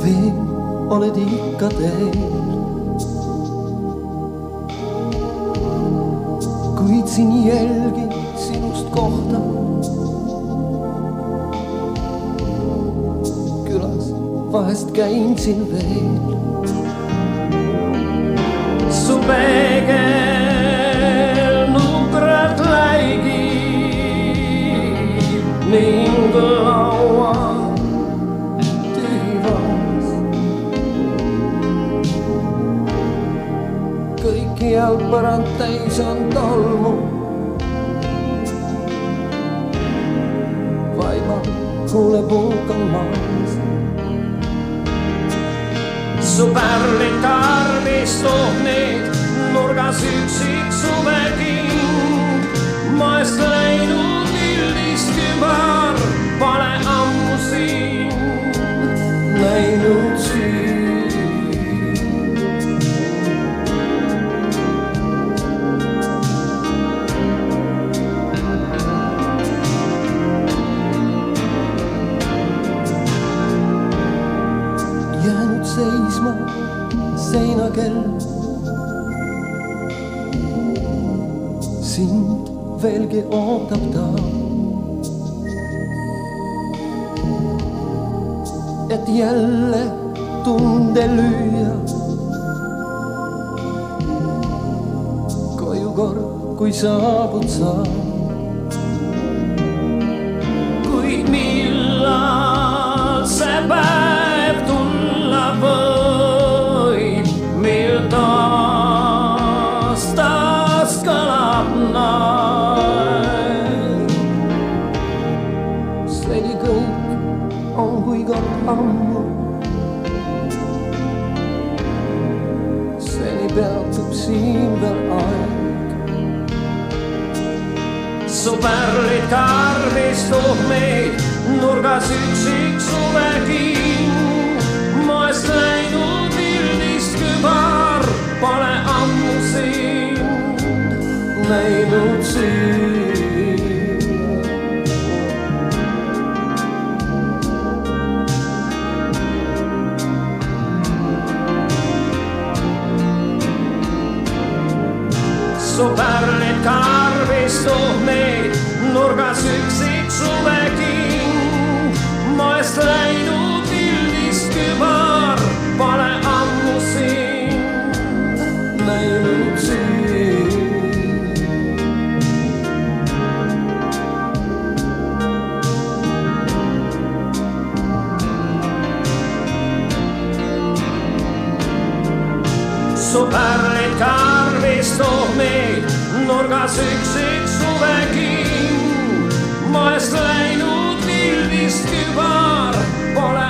veel oled ikka teel. Kuid siin jälgin sinust kohta. Külas vahest käin siin veel. Su peegel nukralt läigib ning laua tühivas. Kõikjal põrand täis on tolmu. Vaiba huulepulk on maas. Su pärlid karmistub need nurgas üksik suveking. Maest läinud üldist kübar pole ammu siin näinud siin. Jäänud seisma seinakell. Sind veelgi ootab ta, et jälle tunde lüüa. Koju kord, kui saabud sa. Kuid millal see päev tulla võib, mil taas kõlab naer. Seni kõik on kui kord ammu. Seni peatub siin veel aeg. Su pärlid karmistub meid nurgas üksik suveking. Maest läinud üldist kübar pole ammu siin näinud siin. Su pärlid karmistub meid nurgas üksik suveking. Maest läinud üldist kübar pole ammu siin näinud siin. Su pärlid karmistub meid nurgas üksik suveking. Maest läinud üldist kübar pole